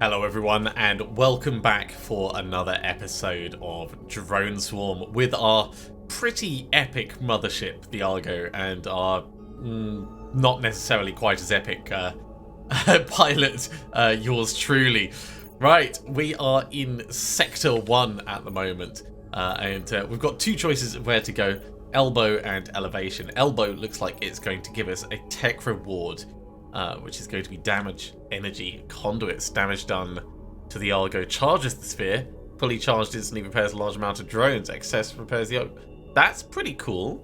Hello everyone and welcome back for another episode of Drone Swarm with our pretty epic mothership, the Argo, and our not necessarily quite as epic pilot, yours truly. Right, we are in Sector 1 at the moment, and we've got two choices of where to go, Elbow and Elevation. Elbow looks like it's going to give us a tech reward, which is going to be damage, energy, conduits. Damage done to the Argo charges the sphere. Fully charged instantly repairs a large amount of drones. Excess repairs the Argo. That's pretty cool.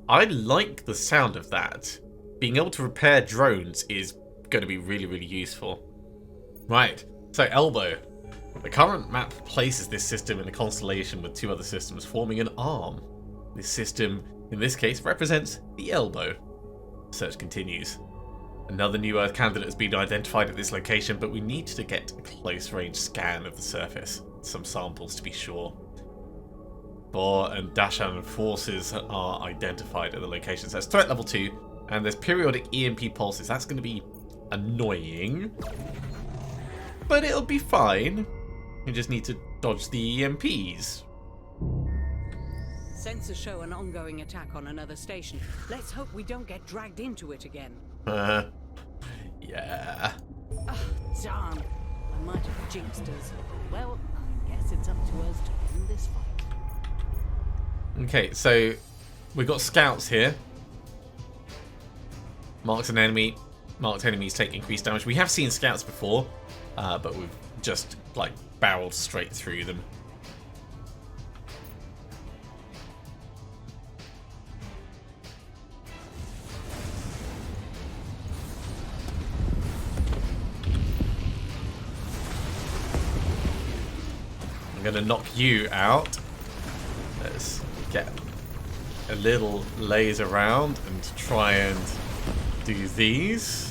I like the sound of that. Being able to repair drones is going to be really, really useful. Right, so Elbow. The current map places this system in a constellation with two other systems forming an arm. This system, in this case, represents the Elbow. Search continues. Another new Earth candidate has been identified at this location, but we need to get a close-range scan of the surface. Some samples to be sure. Thor and Dashan forces are identified at the location. So it's threat level 2, and there's periodic EMP pulses. That's going to be annoying, but it'll be fine. You just need to dodge the EMPs. Sensors show an ongoing attack on another station. Let's hope we don't get dragged into it again. Yeah. Darn. I might have jinxed us. Well, I guess it's up to us to end this fight. Okay, so we've got scouts here. Marks an enemy. Marked enemies take increased damage. We have seen scouts before, but we've just, like, barreled straight through them. I'm going to knock you out. Let's get a little laser around and try and do these.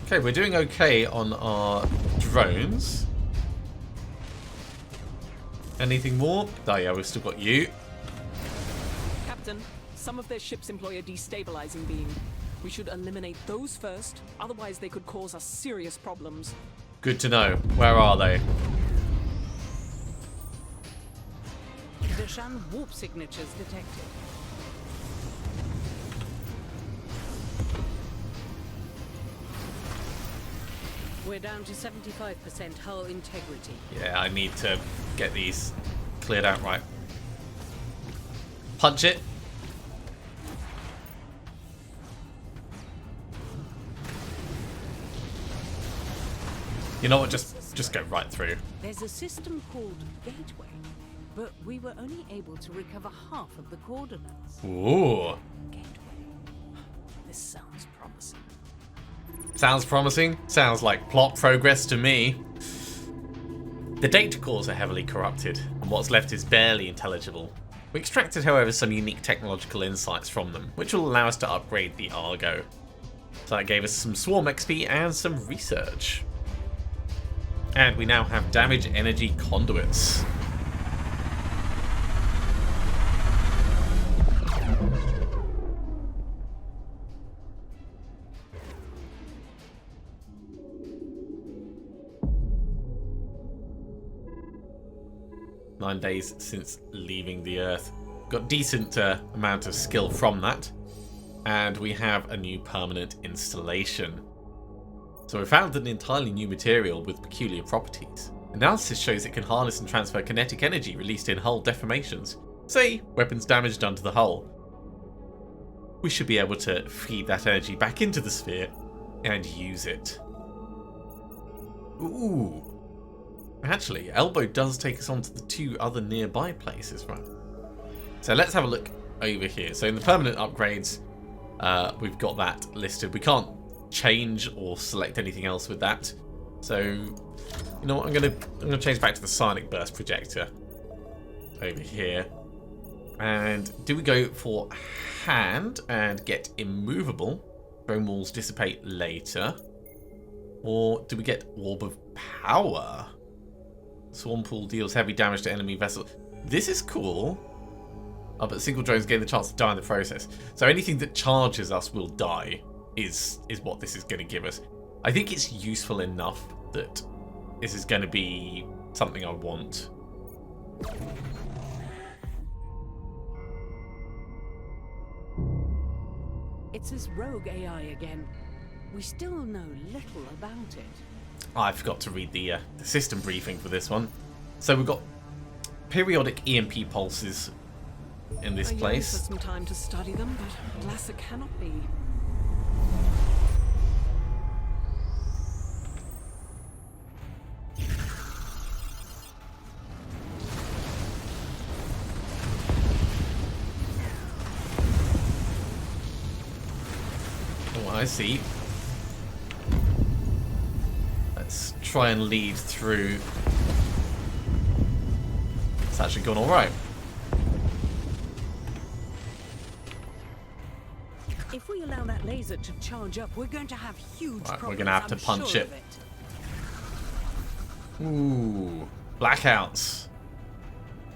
Okay, we're doing okay on our drones. Anything more? Oh yeah, we've still got you. Captain, some of their ships employ a destabilizing beam. We should eliminate those first, otherwise they could cause us serious problems. Good to know. Where are they? Dashan warp signatures detected. We're down to 75% hull integrity. Yeah, I need to get these cleared out right. Punch it. You know what? Just go right through. There's a system called Gateway, but we were only able to recover half of the coordinates. Ooh. Gateway. This sounds promising. Sounds promising. Sounds like plot progress to me. The data cores are heavily corrupted, and what's left is barely intelligible. We extracted, however, some unique technological insights from them, which will allow us to upgrade the Argo. So that gave us some swarm XP and some research. And we now have damage energy conduits. Nine days since leaving the Earth. Got decent amount of skill from that. And we have a new permanent installation. So we found an entirely new material with peculiar properties. Analysis shows it can harness and transfer kinetic energy released in hull deformations. Say, weapons damage done to the hull. We should be able to feed that energy back into the sphere and use it. Ooh. Actually, Elbow does take us on to the two other nearby places, right? So let's have a look over here. So in the permanent upgrades, we've got that listed. We can't change or select anything else with that. So, you know what? I'm gonna change back to the Sonic Burst projector over here. And do we go for hand and get immovable? Drone walls dissipate later. Or do we get Orb of Power? Swarm pool deals heavy damage to enemy vessels. This is cool. Oh, but single drones gain the chance to die in the process. So anything that charges us will die is what this is going to give us. I think it's useful enough that this is going to be something I want. It's this rogue AI again. We still know little about it. I forgot to read the system briefing for this one. So we've got periodic EMP pulses in this place. I yearn for some time to study them, but alas, it cannot be. Oh, I see. Let's try and lead through. It's actually gone all right. If we allow that laser to charge up, we're going to have huge Right, problems. we're going to have to I'm punch sure it. of it. Ooh, blackouts.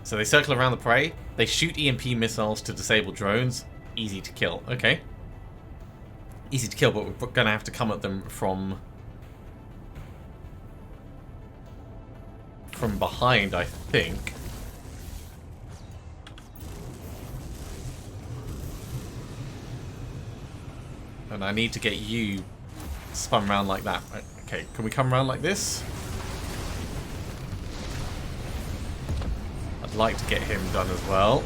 So they circle around the prey. They shoot EMP missiles to disable drones. Easy to kill. Okay. Easy to kill, but we're going to have to come at them from behind, I think. And I need to get you spun around like that. Okay, can we come around like this? I'd like to get him done as well.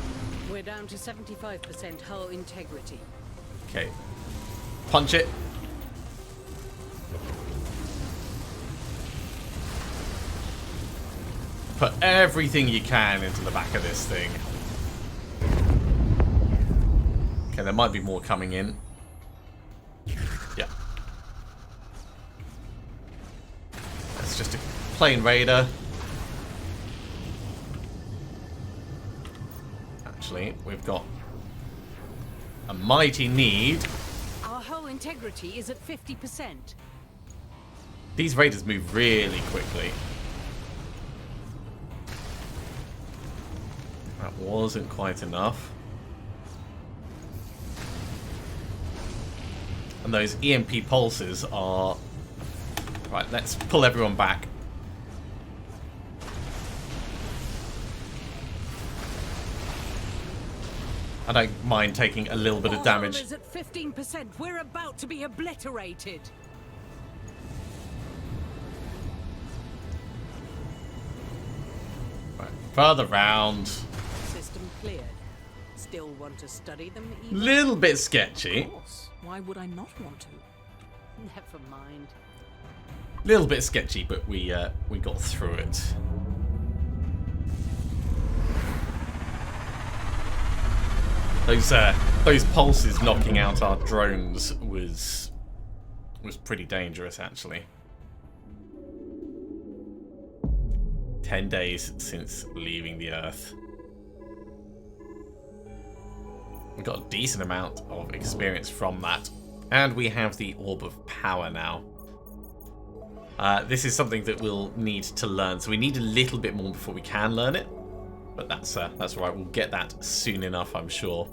We're down to 75% hull integrity. Okay. Punch it. Put everything you can into the back of this thing. Okay, there might be more coming in. Yeah. That's just a plain raider. Actually, we've got a mighty need. Our hull integrity is at 50%. These raiders move really quickly. That wasn't quite enough. And those EMP pulses are... Right, let's pull everyone back. I don't mind taking a little bit of damage. Our hull is at 15%. We're about to be obliterated. Right, further round. System cleared. Still want to study them, Eva? Little bit sketchy. Of course. Why would I not want to? Never mind. Little bit sketchy, but we got through it. Those pulses knocking out our drones was pretty dangerous, actually. 10 days since leaving the Earth. We got a decent amount of experience from that, and we have the Orb of Power now. This is something that we'll need to learn, so we need a little bit more before we can learn it. But that's right. We'll get that soon enough, I'm sure.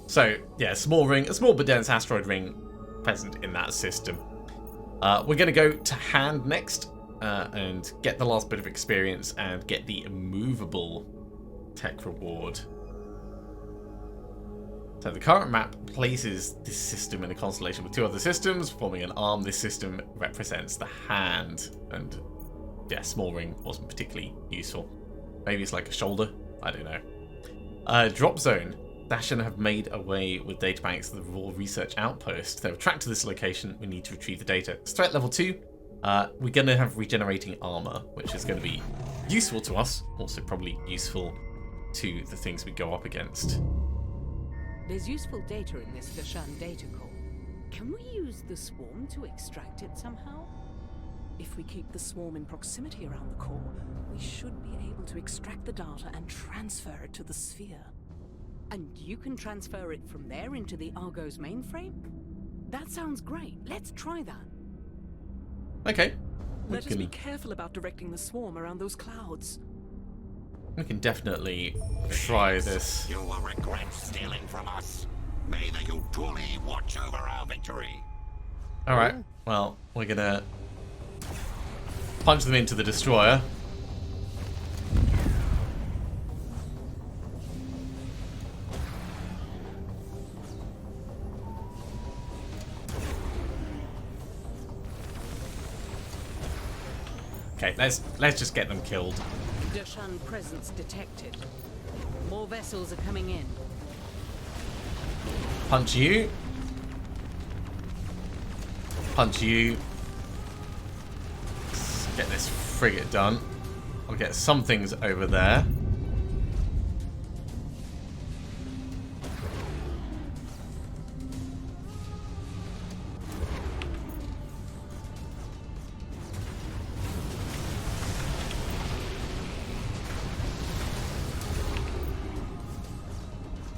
So yeah, a small but dense asteroid ring present in that system. We're going to go to hand next and get the last bit of experience and get the immovable tech reward. So the current map places this system in a constellation with two other systems, forming an arm. This system represents the hand, and yeah, small ring wasn't particularly useful. Maybe it's like a shoulder, I don't know. Drop zone. Dashan have made away with databanks of the Raw Research Outpost. They've tracked to this location. We need to retrieve the data. It's threat level 2. We're going to have regenerating armor, which is going to be useful to us. Also probably useful to the things we go up against. There's useful data in this Dashan data core. Can we use the swarm to extract it somehow? If we keep the swarm in proximity around the core, we should be able to extract the data and transfer it to the sphere. And you can transfer it from there into the Argo's mainframe? That sounds great. Let's try that. Okay. Let us be careful about directing the swarm around those clouds. We can definitely try this. You will regret stealing from us. May the Utuli watch over our victory. Alright, well, we're gonna punch them into the destroyer. Okay, let's just get them killed. Dashan presence detected. More vessels are coming in. Punch you. Punch you. Let's get this frigate done. I'll get some things over there.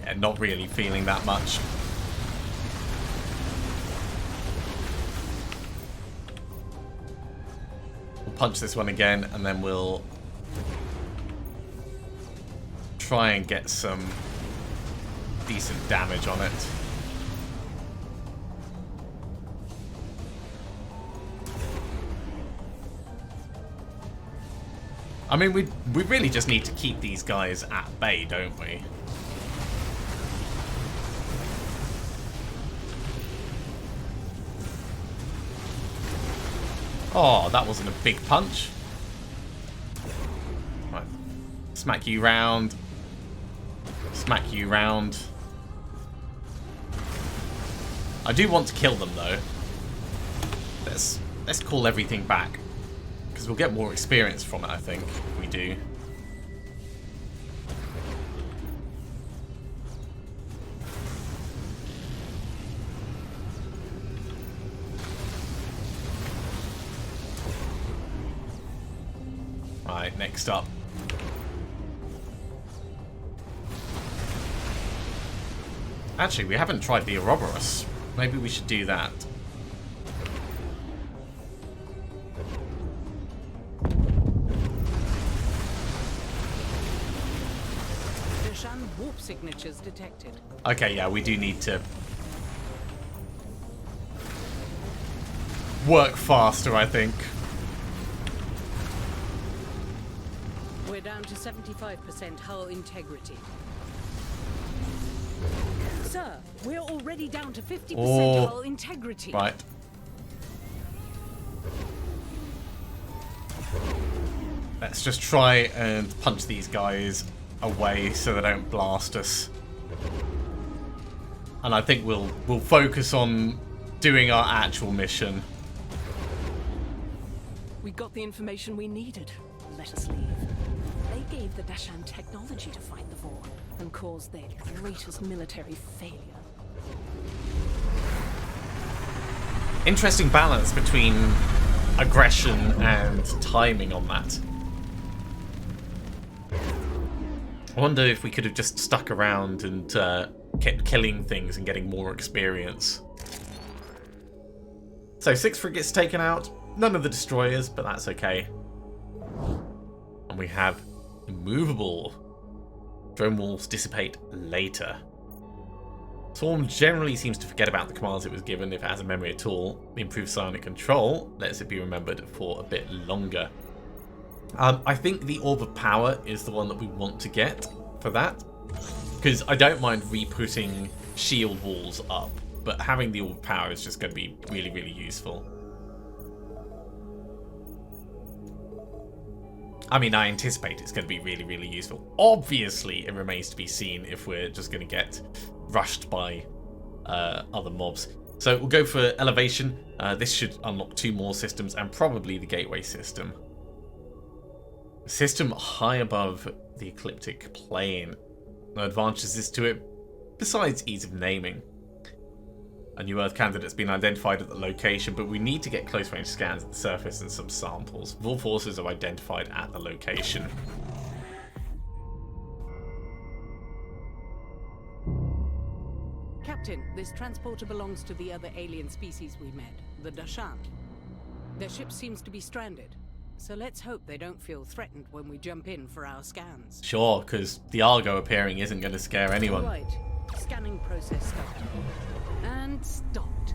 Yeah, not really feeling that much. Punch this one again, and then we'll try and get some decent damage on it. I mean, we really just need to keep these guys at bay, don't we? Oh, that wasn't a big punch. Right. Smack you round. Smack you round. I do want to kill them though. Let's call everything back. Because we'll get more experience from it, I think, if we do. Right, next up. Actually, we haven't tried the Ouroboros. Maybe we should do that. Dashan warp signatures detected. Okay, yeah, we do need to work faster, I think. We're down to 75% hull integrity. Sir, we're already down to 50% hull integrity. Right. Let's just try and punch these guys away so they don't blast us. And I think we'll focus on doing our actual mission. We got the information we needed. Let us leave. They gave the Dashan technology to fight the Vor and caused their greatest military failure. Interesting balance between aggression and timing on that. I wonder if we could have just stuck around and kept killing things and getting more experience. So 6 frigates taken out, none of the destroyers, but that's okay. And we have immovable. Drone walls dissipate later. Swarm generally seems to forget about the commands it was given if it has a memory at all. The improved psionic control lets it be remembered for a bit longer. I think the Orb of Power is the one that we want to get for that. Because I don't mind re-putting shield walls up, but having the Orb of Power is just going to be really, really useful. I mean, I anticipate it's going to be really, really useful. Obviously, it remains to be seen if we're just going to get rushed by other mobs. So we'll go for elevation. This should unlock 2 more systems and probably the gateway system. System high above the ecliptic plane. No advantages to it besides ease of naming. A new Earth candidate's been identified at the location, but we need to get close range scans of the surface and some samples. Vor forces are identified at the location. Captain, this transporter belongs to the other alien species we met, the Dashan. Their ship seems to be stranded, so let's hope they don't feel threatened when we jump in for our scans. Sure, because the Argo appearing isn't going to scare anyone. Right. Scanning process started. And stopped.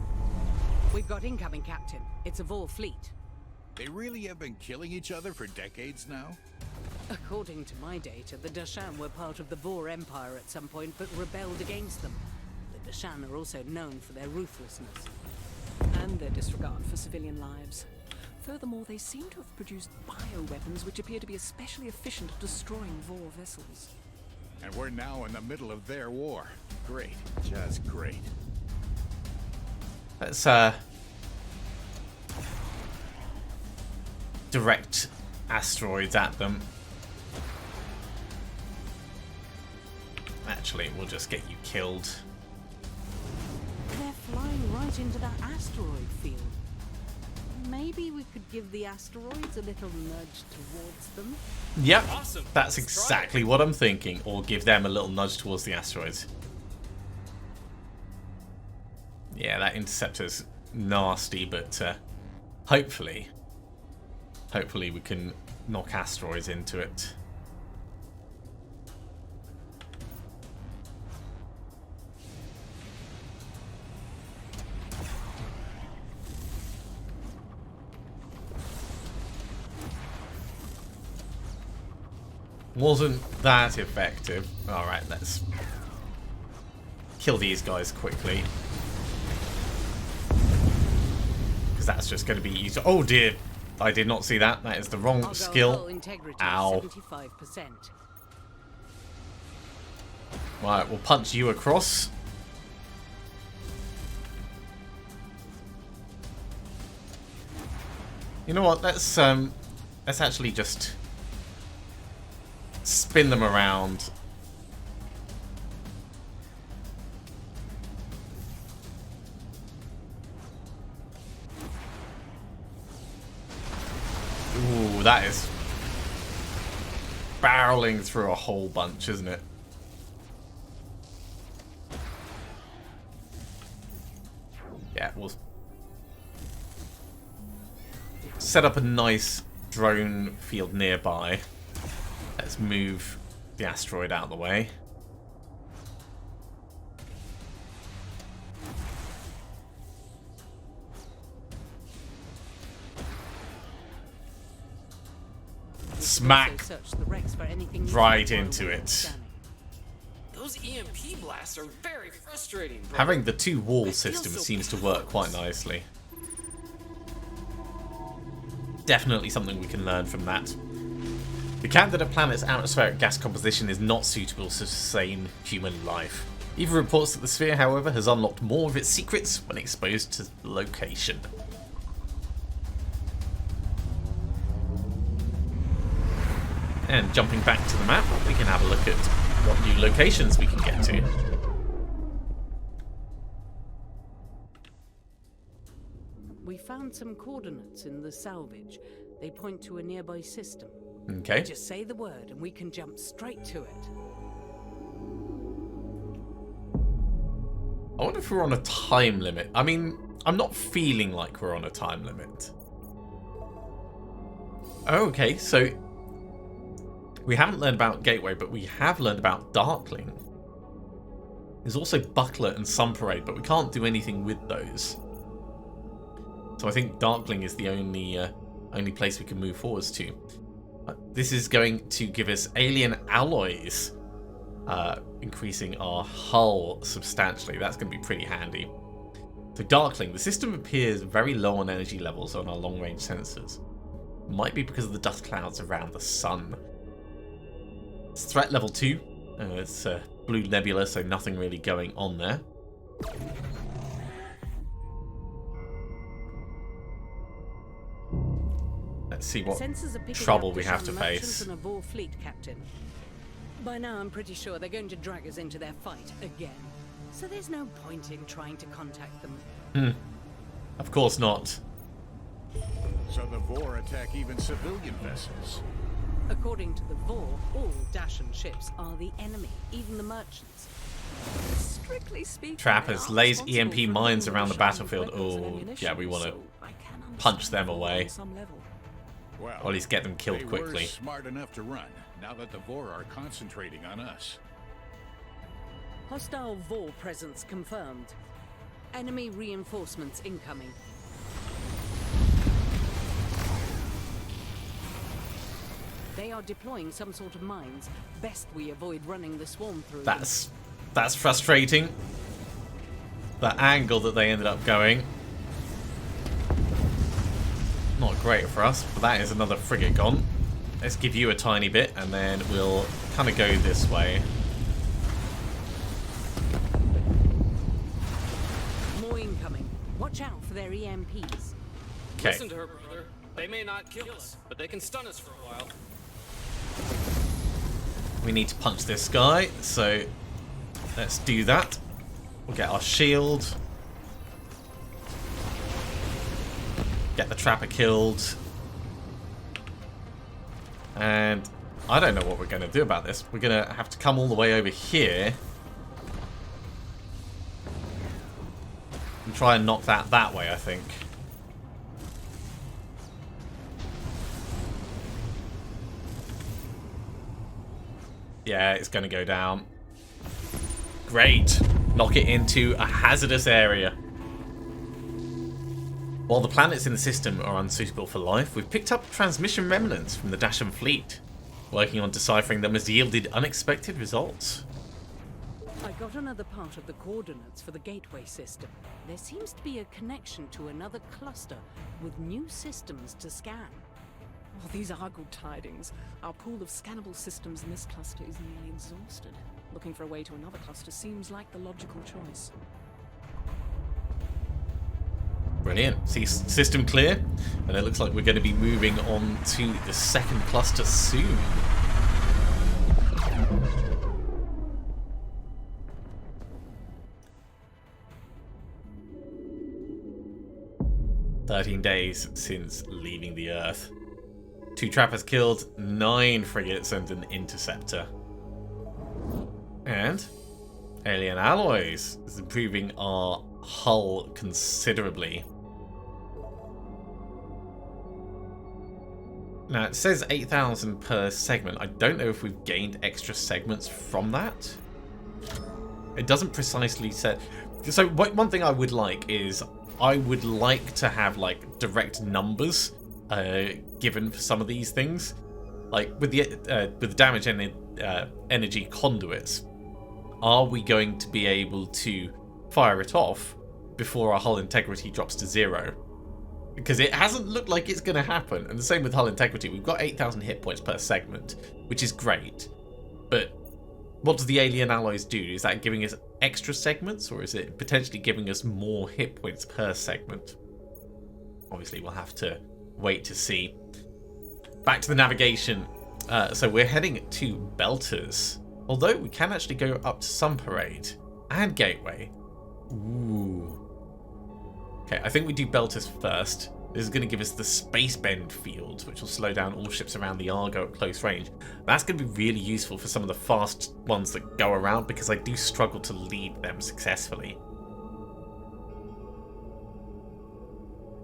We've got incoming, Captain. It's a Vor fleet. They really have been killing each other for decades now? According to my data, the Dashan were part of the Vor Empire at some point, but rebelled against them. The Dashan are also known for their ruthlessness. And their disregard for civilian lives. Furthermore, they seem to have produced bioweapons which appear to be especially efficient at destroying Vor vessels. And we're now in the middle of their war. Great. Just great. Let's direct asteroids at them. Actually, we'll just get you killed. They're flying right into that asteroid field. Maybe we could give the asteroids a little nudge towards them? Yep, that's exactly what I'm thinking. Or give them a little nudge towards the asteroids. Yeah, that interceptor's nasty, but hopefully we can knock asteroids into it. Wasn't that effective. Alright, let's kill these guys quickly. Because that's just going to be used. Oh dear, I did not see that. That is the wrong skill. Ow. 75%. Right, we'll punch you across. You know what? Let's actually just spin them around. Ooh, that is barreling through a whole bunch, isn't it? Yeah, we'll set up a nice drone field nearby. Let's move the asteroid out of the way. Smack right into it. Those EMP blasts are very frustrating, bro. Having the two wall system seems to work quite nicely. Definitely something we can learn from that. The candidate planet's atmospheric gas composition is not suitable to sustain human life. Eva reports that the sphere, however, has unlocked more of its secrets when exposed to the location. And jumping back to the map, we can have a look at what new locations we can get to. We found some coordinates in the salvage. They point to a nearby system. Okay. Just say the word and we can jump straight to it. I wonder if we're on a time limit. I mean, I'm not feeling like we're on a time limit. Okay, so we haven't learned about Gateway, but we have learned about Darkling. There's also Buckler and Sun Parade, but we can't do anything with those. So I think Darkling is the only place we can move forwards to. This is going to give us alien alloys, increasing our hull substantially. That's going to be pretty handy. So Darkling, the system appears very low on energy levels on our long-range sensors. Might be because of the dust clouds around the sun. It's threat level 2. It's a blue nebula, so nothing really going on there. Let's see what trouble we have to face. And a Vor fleet, Captain. By now, I'm pretty sure they're going to drag us into their fight again. So there's no point in trying to contact them. Of course not. So the Vor attack even civilian vessels. According to the Vor, all Dashan ships are the enemy, even the merchants. Strictly speaking, Trappers they are lays responsible EMP for mines around the ammunition, battlefield. weapons, and Oh, ammunition, yeah, we want to so I can punch them understand Vor away. on some level. Well, Or at least get them killed they quickly. were smart enough to run, now that the Vor are concentrating on us. Hostile Vor presence confirmed. Enemy reinforcements incoming. They are deploying some sort of mines. Best we avoid running the swarm through them. That's frustrating. The angle that they ended up going. Not great for us, but that is another frigate gone. Let's give you a tiny bit, and then we'll kind of go this way. More incoming. Watch out for their EMPs. Okay. Listen to her, brother. They may not kill us, but they can stun us for a while. We need to punch this guy, so let's do that. We'll get our shield. Get the trapper killed. And I don't know what we're going to do about this. We're going to have to come all the way over here and try and knock that way, I think. Yeah, it's going to go down. Great. Knock it into a hazardous area. While the planets in the system are unsuitable for life, we've picked up transmission remnants from the Dashan fleet. Working on deciphering them has yielded unexpected results. I got another part of the coordinates for the gateway system. There seems to be a connection to another cluster with new systems to scan. Oh, these are good tidings. Our pool of scannable systems in this cluster is nearly exhausted. Looking for a way to another cluster seems like the logical choice. Brilliant. See, system clear. And it looks like we're going to be moving on to the second cluster soon. "13 days since leaving the Earth. 2 trappers killed, 9 frigates and an interceptor. And alien alloys is improving our hull considerably. Now it says 8,000 per segment. I don't know if we've gained extra segments from that. It doesn't precisely say. So one thing I would like is I would like to have like direct numbers given for some of these things, like with the damage energy conduits. Are we going to be able to fire it off before our hull integrity drops to 0? Because it hasn't looked like it's going to happen. And the same with hull integrity. We've got 8,000 hit points per segment, which is great. But what do the alien alloys do? Is that giving us extra segments, or is it potentially giving us more hit points per segment? Obviously, we'll have to wait to see. Back to the navigation. So we're heading to Belters. Although we can actually go up to Sun Parade and Gateway. Ooh. Okay, I think we do Belters first. This is going to give us the Space Bend field, which will slow down all ships around the Argo at close range. That's going to be really useful for some of the fast ones that go around, because I do struggle to lead them successfully.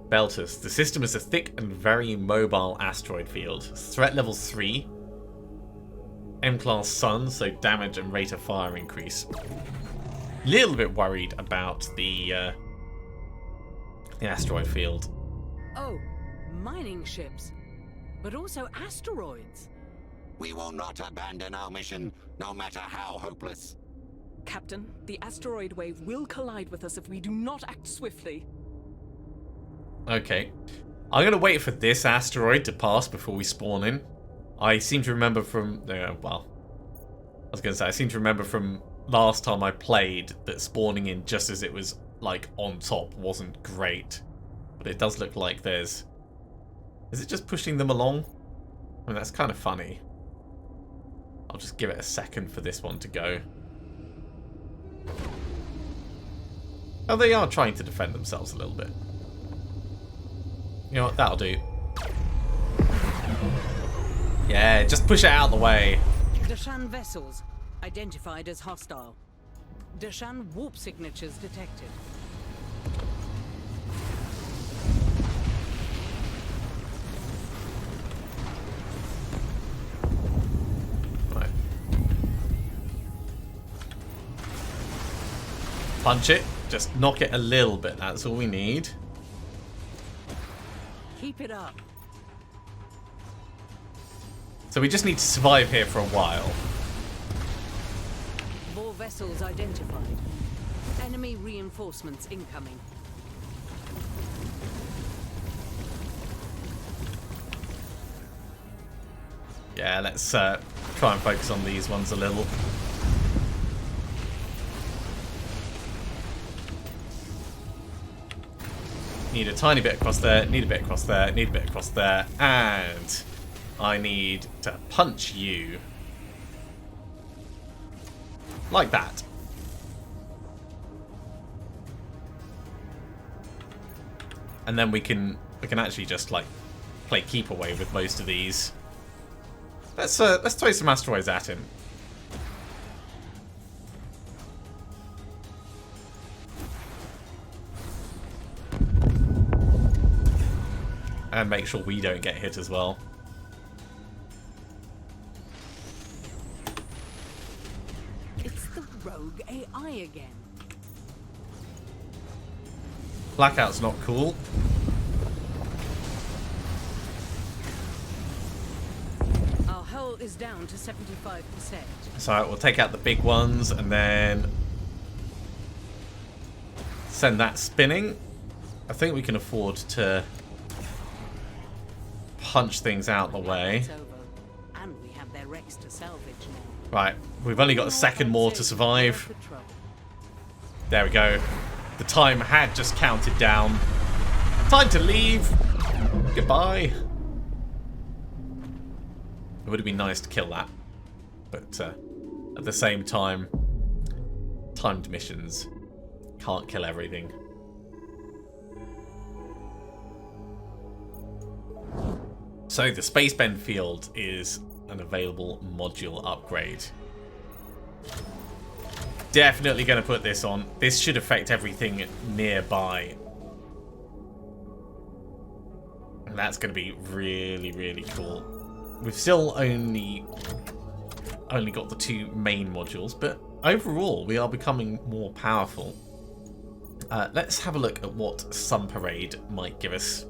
Belters. The system is a thick and very mobile asteroid field. Threat level 3. M-class sun, so damage and rate of fire increase. Little bit worried about the asteroid field. Oh, mining ships. But also asteroids. We will not abandon our mission, no matter how hopeless. Captain, the asteroid wave will collide with us if we do not act swiftly. Okay. I'm going to wait for this asteroid to pass before we spawn in. I seem to remember from... well, I was going to say, I seem to remember from last time I played that spawning in just as it was, like, on top wasn't great. But it does look like there's... Is it just pushing them along? I mean, that's kind of funny. I'll just give it a second for this one to go. Oh, they are trying to defend themselves a little bit. You know what? That'll do. Yeah, just push it out of the way. Dashan vessels, identified as hostile. Dashan warp signatures detected. Right. Punch it. Just knock it a little bit. That's all we need. Keep it up. So we just need to survive here for a while. More vessels identified. Enemy reinforcements incoming. Yeah, let's try and focus on these ones a little. Need a tiny bit across there, need a bit across there, need a bit across there, and I need to punch you. Like that. And then we can actually just like play keep away with most of these. Let's throw some asteroids at him. And make sure we don't get hit as well. It's the rogue AI again. Blackout's not cool. Our hull is down to 75%. So we'll take out the big ones and then send that spinning. I think we can afford to punch things out the way. It's over. And we have their wrecks to salvage now. Right, we've only got a second more to survive. There we go. The time had just counted down. Time to leave. Goodbye. It would have been nice to kill that. But at the same time, timed missions can't kill everything. So the space bend field is an available module upgrade. Definitely going to put this on. This should affect everything nearby. And that's going to be really, really cool. We've still only got the two main modules, but overall we are becoming more powerful. Let's have a look at what Sun Parade might give us.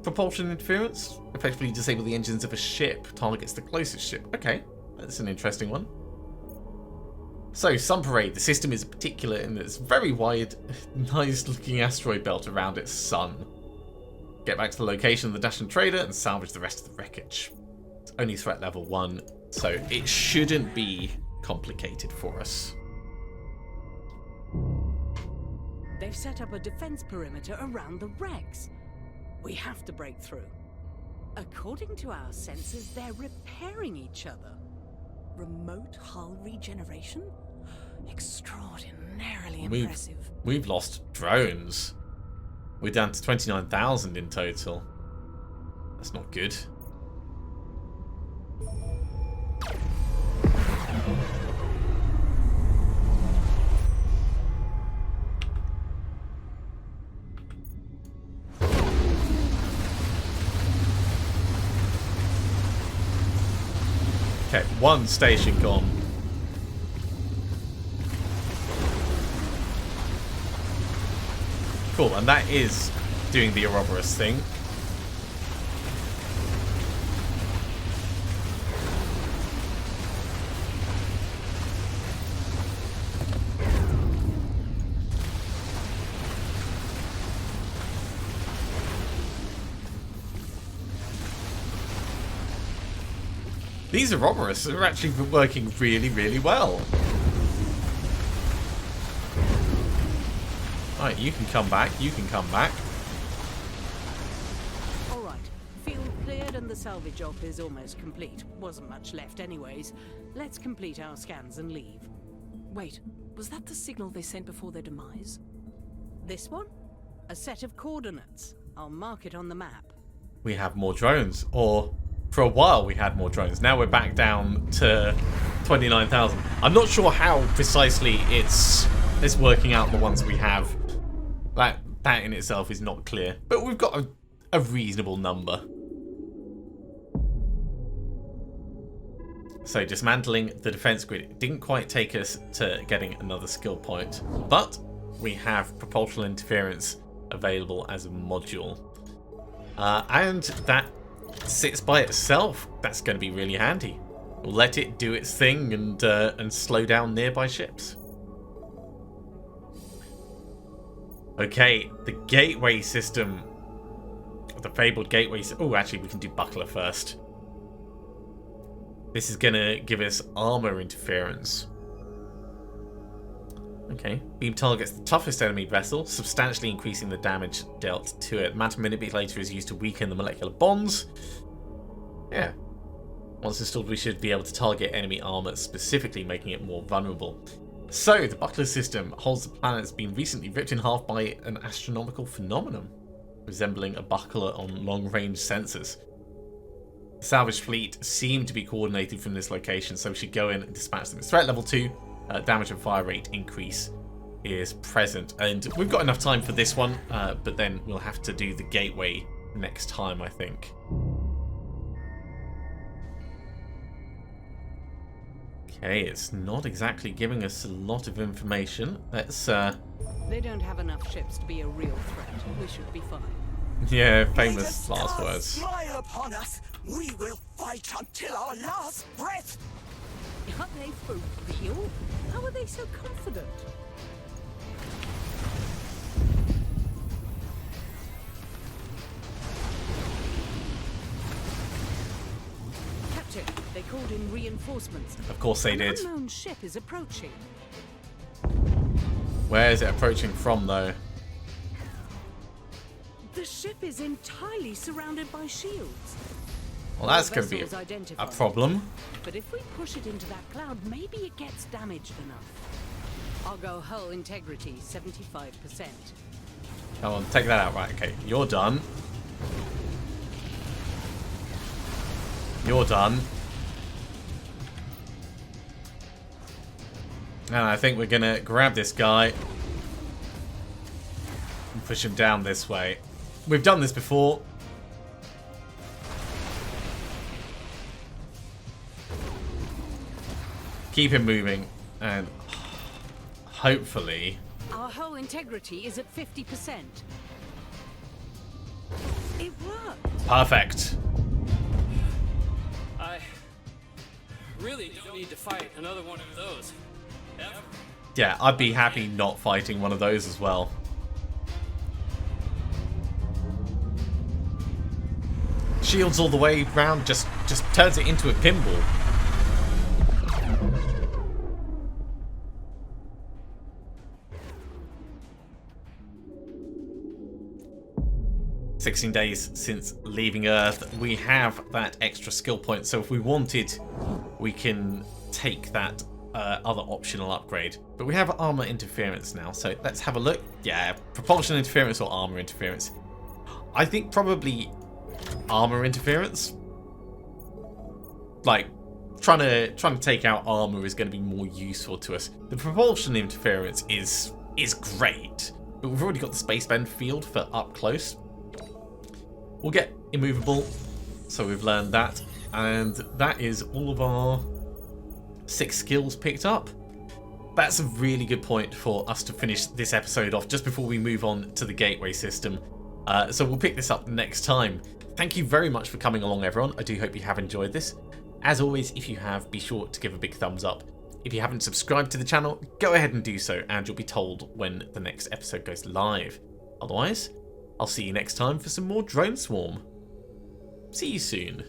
Propulsion interference. Effectively disable the engines of a ship. Targets the closest ship. Okay, that's an interesting one. So, Sun Parade. The system is particular in its very wide, nice-looking asteroid belt around its sun. Get back to the location of the Dashan trader and salvage the rest of the wreckage. It's only threat level 1, so it shouldn't be complicated for us. They've set up a defense perimeter around the wrecks. We have to break through. According to our sensors, they're repairing each other. Remote hull regeneration? Extraordinarily impressive. We've lost drones. We're down to 29,000 in total. That's not good. Okay, one station gone. Cool, and that is doing the Ouroboros thing. These Ouroboros are actually working really, really well. Alright, you can come back, you can come back. Alright, field cleared and the salvage op is almost complete. Wasn't much left anyways. Let's complete our scans and leave. Wait, was that the signal they sent before their demise? This one? A set of coordinates. I'll mark it on the map. We have more drones, or for a while we had more drones. Now we're back down to 29,000. I'm not sure how precisely it's working out the ones we have. That in itself is not clear, but we've got a reasonable number. So dismantling the defense grid didn't quite take us to getting another skill point, but we have propulsional interference available as a module. And that sits by itself. That's going to be really handy. We'll let it do its thing and slow down nearby ships. Okay, the gateway system. The fabled gateway. Oh, actually, we can do buckler first. This is going to give us armor interference. Okay. Beam targets the toughest enemy vessel, substantially increasing the damage dealt to it. Matter manipulator is used to weaken the molecular bonds. Yeah. Once installed, we should be able to target enemy armor, specifically making it more vulnerable. So, the buckler system holds the planet has been recently ripped in half by an astronomical phenomenon, resembling a buckler on long-range sensors. The salvage fleet seem to be coordinated from this location, so we should go in and dispatch them. It's threat level 2, damage and fire rate increase is present. And we've got enough time for this one, but then we'll have to do the gateway next time, I think. Okay, it's not exactly giving us a lot of information. Let's, They don't have enough ships to be a real threat. We should be fine. yeah, famous last words. Smile upon us. We will fight until our last breath. Are they for real? How are they so confident? Captain, they called in reinforcements. Of course they An did. unknown ship is approaching. Where is it approaching from, though? The ship is entirely surrounded by shields. Well, that's going to be Vessels a identified. problem. But if we push it into that cloud, maybe it gets damaged enough. I'll go hull integrity 75%. Come on, take that out. Right, okay. You're done. You're done. And I think we're going to grab this guy and push him down this way. We've done this before. Keep him moving, and hopefully... Our hull integrity is at 50%. It worked. Perfect. I really don't need to fight another one of those. Ever. Yeah, I'd be happy not fighting one of those as well. Shields all the way round, just turns it into a pinball. "16 days since leaving Earth." We have that extra skill point, so if we wanted, we can take that other optional upgrade. But we have armor interference now, so let's have a look. Yeah, propulsion interference or armor interference. I think probably armor interference. Like, trying to take out armor is going to be more useful to us. The propulsion interference is great, but we've already got the space bend field for up close. We'll get immovable, so we've learned that, and that is all of our 6 skills picked up. That's a really good point for us to finish this episode off just before we move on to the gateway system. So we'll pick this up next time. Thank you very much for coming along, everyone. I do hope you have enjoyed this. As always, if you have, be sure to give a big thumbs up. If you haven't subscribed to the channel, go ahead and do so, and you'll be told when the next episode goes live. Otherwise, I'll see you next time for some more Drone Swarm. See you soon.